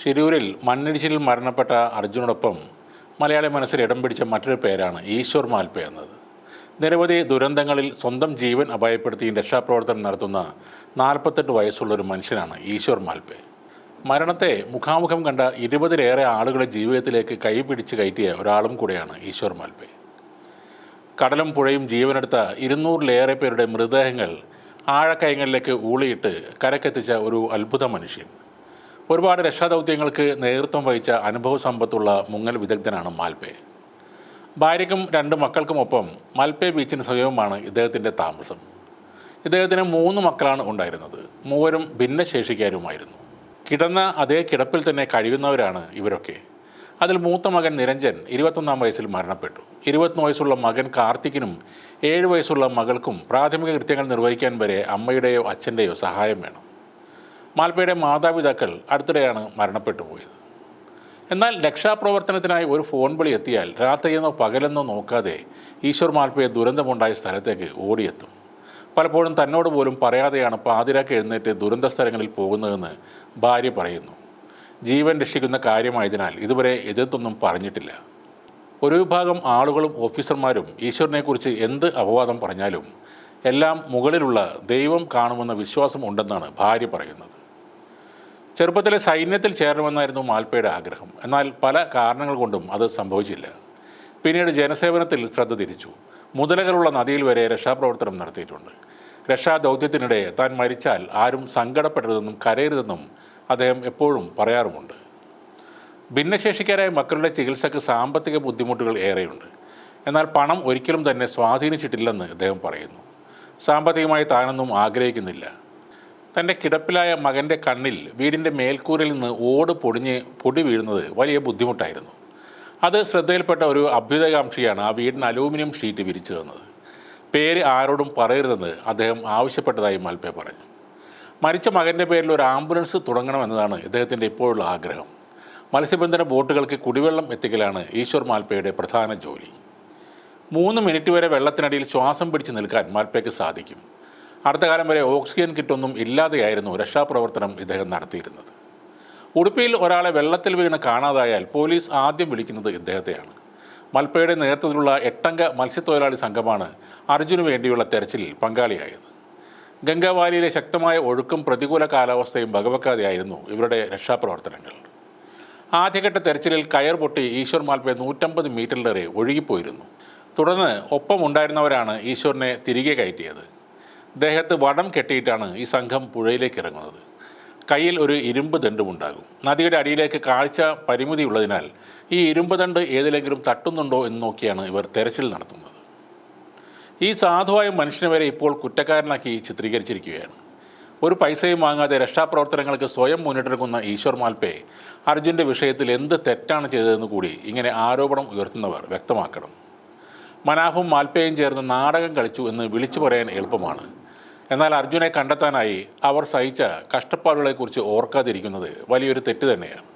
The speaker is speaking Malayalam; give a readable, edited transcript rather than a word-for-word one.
ഷിരൂരിൽ മണ്ണിടിച്ചിലിൽ മരണപ്പെട്ട അർജുനോടൊപ്പം മലയാളി മനസ്സിൽ ഇടം പിടിച്ച മറ്റൊരു പേരാണ് ഈശ്വർ മാൽപ്പെ എന്നത്. നിരവധി ദുരന്തങ്ങളിൽ സ്വന്തം ജീവൻ അപായപ്പെടുത്തി രക്ഷാപ്രവർത്തനം നടത്തുന്ന 48 വയസ്സുള്ളൊരു മനുഷ്യനാണ് ഈശ്വർ മാൽപ്പെ. മരണത്തെ മുഖാമുഖം കണ്ട 20-ലേറെ ആളുകളെ ജീവിതത്തിലേക്ക് കൈപിടിച്ച് കയറ്റിയ ഒരാളും കൂടെയാണ് ഈശ്വർ മാൽപ്പെ. കടലും പുഴയും ജീവനെടുത്ത 200-ലേറെ പേരുടെ മൃതദേഹങ്ങൾ ആഴക്കയങ്ങളിലേക്ക് ഊളിയിട്ട് കരക്കെത്തിച്ച ഒരു അത്ഭുത മനുഷ്യൻ. ഒരുപാട് രക്ഷാദൗത്യങ്ങൾക്ക് നേതൃത്വം വഹിച്ച അനുഭവ സമ്പത്തുള്ള മുങ്ങൽ വിദഗ്ധനാണ് മാൽപ്പെ. ഭാര്യയ്ക്കും 2 മക്കൾക്കുമൊപ്പം മാൽപ്പെ ബീച്ചിന് സമീപമാണ് ഇദ്ദേഹത്തിൻ്റെ താമസം. ഇദ്ദേഹത്തിന് 3 മക്കളാണ് ഉണ്ടായിരുന്നത്. മൂവരും ഭിന്നശേഷിക്കാരുമായിരുന്നു. കിടന്ന അതേ കിടപ്പിൽ തന്നെ കഴിയുന്നവരാണ് ഇവരൊക്കെ. അതിൽ മൂത്ത മകൻ നിരഞ്ജൻ 21-ാം വയസ്സിൽ മരണപ്പെട്ടു. 21 വയസ്സുള്ള മകൻ കാർത്തിക്കിനും 7 വയസ്സുള്ള മകൾക്കും പ്രാഥമിക കൃത്യങ്ങൾ നിർവഹിക്കാൻ വരെ അമ്മയുടെയോ അച്ഛൻ്റെയോ സഹായം വേണം. മാൽപ്പയുടെ മാതാപിതാക്കൾ അടുത്തിടെയാണ് മരണപ്പെട്ടു പോയത്. എന്നാൽ രക്ഷാപ്രവർത്തനത്തിനായി ഒരു ഫോൺ വിളി എത്തിയാൽ രാത്രിയെന്നോ പകലെന്നോ നോക്കാതെ ഈശ്വർ മാൽപ്പയെ ദുരന്തമുണ്ടായ സ്ഥലത്തേക്ക് ഓടിയെത്തും. പലപ്പോഴും തന്നോട് പോലും പറയാതെയാണ് പാതിരാക്ക് എഴുന്നേറ്റ് ദുരന്ത സ്ഥലങ്ങളിൽ പോകുന്നതെന്ന് ഭാര്യ പറയുന്നു. ജീവൻ രക്ഷിക്കുന്ന കാര്യമായതിനാൽ ഇതുവരെ എതിർത്തൊന്നും പറഞ്ഞിട്ടില്ല. ഒരു വിഭാഗം ആളുകളും ഓഫീസർമാരും ഈശ്വരനെക്കുറിച്ച് എന്ത് അപവാദം പറഞ്ഞാലും എല്ലാം മുകളിലുള്ള ദൈവം കാണുമെന്ന വിശ്വാസം ഉണ്ടെന്നാണ് ഭാര്യ പറയുന്നത്. ചെറുപ്പത്തിലെ സൈന്യത്തിൽ ചേരണമെന്നായിരുന്നു മാൽപ്പയുടെ ആഗ്രഹം. എന്നാൽ പല കാരണങ്ങൾ കൊണ്ടും അത് സംഭവിച്ചില്ല. പിന്നീട് ജനസേവനത്തിൽ ശ്രദ്ധ തിരിച്ചു. മുതലകളുള്ള നദിയിൽ വരെ രക്ഷാപ്രവർത്തനം നടത്തിയിട്ടുണ്ട്. രക്ഷാദൗത്യത്തിനിടെ താൻ മരിച്ചാൽ ആരും സങ്കടപ്പെടരുതെന്നും കരയരുതെന്നും അദ്ദേഹം എപ്പോഴും പറയാറുമുണ്ട്. ഭിന്നശേഷിക്കാരായ മക്കളുടെ ചികിത്സയ്ക്ക് സാമ്പത്തിക ബുദ്ധിമുട്ടുകൾ ഏറെയുണ്ട്. എന്നാൽ പണം ഒരിക്കലും തന്നെ സ്വാധീനിച്ചിട്ടില്ലെന്ന് അദ്ദേഹം പറയുന്നു. സാമ്പത്തികമായി താനൊന്നും ആഗ്രഹിക്കുന്നില്ല. തൻ്റെ കിടപ്പിലായ മകൻ്റെ കണ്ണിൽ വീടിൻ്റെ മേൽക്കൂരയിൽ നിന്ന് ഓട് പൊടി വീഴുന്നത് വലിയ ബുദ്ധിമുട്ടായിരുന്നു. അത് ശ്രദ്ധയിൽപ്പെട്ട ഒരു അഭ്യുദയകാംക്ഷിയാണ് ആ വീടിന് അലൂമിനിയം ഷീറ്റ് വിരിച്ചു തന്നത്. പേര് ആരോടും പറയരുതെന്ന് അദ്ദേഹം ആവശ്യപ്പെട്ടതായി മാൽപ്പെ പറഞ്ഞു. മരിച്ച മകൻ്റെ പേരിൽ ഒരു ആംബുലൻസ് തുടങ്ങണമെന്നതാണ് ഇദ്ദേഹത്തിൻ്റെ ഇപ്പോഴുള്ള ആഗ്രഹം. മത്സ്യബന്ധന ബോട്ടുകൾക്ക് കുടിവെള്ളം എത്തിക്കലാണ് ഈശ്വർ മാൽപ്പയുടെ പ്രധാന ജോലി. 3 മിനിറ്റ് വരെ വെള്ളത്തിനടിയിൽ ശ്വാസം പിടിച്ച് നിൽക്കാൻ മാൽപ്പയ്ക്ക് സാധിക്കും. അടുത്ത കാലം വരെ ഓക്സിജൻ കിറ്റൊന്നും ഇല്ലാതെയായിരുന്നു രക്ഷാപ്രവർത്തനം ഇദ്ദേഹം നടത്തിയിരുന്നത്. ഉടുപ്പിയിൽ ഒരാളെ വെള്ളത്തിൽ വീണ് കാണാതായാൽ പോലീസ് ആദ്യം വിളിക്കുന്നത് ഇദ്ദേഹത്തെയാണ്. മാൽപ്പയുടെ നേതൃത്വത്തിലുള്ള 8-അംഗ മത്സ്യത്തൊഴിലാളി സംഘമാണ് അർജുന് വേണ്ടിയുള്ള തെരച്ചിലിൽ പങ്കാളിയായത്. ഗംഗാവാലിയിലെ ശക്തമായ ഒഴുക്കും പ്രതികൂല കാലാവസ്ഥയും വകവെക്കാതെയായിരുന്നു ഇവരുടെ രക്ഷാപ്രവർത്തനങ്ങൾ. ആദ്യഘട്ട തെരച്ചിലിൽ കയർ പൊട്ടി ഈശ്വർ മാൽപ്പെ 150 മീറ്ററിലേറെ ഒഴുകിപ്പോയിരുന്നു. തുടർന്ന് ഒപ്പമുണ്ടായിരുന്നവരാണ് ഈശ്വറിനെ തിരികെ കയറ്റിയത്. ദേഹത്ത് വടം കെട്ടിയിട്ടാണ് ഈ സംഘം പുഴയിലേക്ക് ഇറങ്ങുന്നത്. കയ്യിൽ ഒരു ഇരുമ്പ് ദണ്ടുമുണ്ടാകും. നദിയുടെ അടിയിലേക്ക് കാഴ്ച പരിമിതിയുള്ളതിനാൽ ഈ ഇരുമ്പ് ദണ്ട് ഏതിലെങ്കിലും തട്ടുന്നുണ്ടോ എന്ന് നോക്കിയാണ് ഇവർ തെരച്ചിൽ നടത്തുന്നത്. ഈ സാധുവായ മനുഷ്യനെ വരെ ഇപ്പോൾ കുറ്റക്കാരനാക്കി ചിത്രീകരിച്ചിരിക്കുകയാണ്. ഒരു പൈസയും വാങ്ങാതെ രക്ഷാപ്രവർത്തനങ്ങൾക്ക് സ്വയം മുന്നിട്ടിറങ്ങുന്ന ഈശ്വർ മാൽപ്പെ അർജുൻ്റെ വിഷയത്തിൽ എന്ത് തെറ്റാണ് ചെയ്തതെന്ന് കൂടി ഇങ്ങനെ ആരോപണം ഉയർത്തുന്നവർ വ്യക്തമാക്കണം. മനാഫും മാൽപ്പയും ചേർന്ന് നാടകം കളിച്ചു എന്ന് വിളിച്ചു പറയാൻ എളുപ്പമാണ്. എന്നാൽ അർജുനെ കണ്ടെത്താനായി അവർ സഹിച്ച കഷ്ടപ്പാടുകളെക്കുറിച്ച് ഓർക്കാതിരിക്കുന്നത് വലിയൊരു തെറ്റ് തന്നെയാണ്.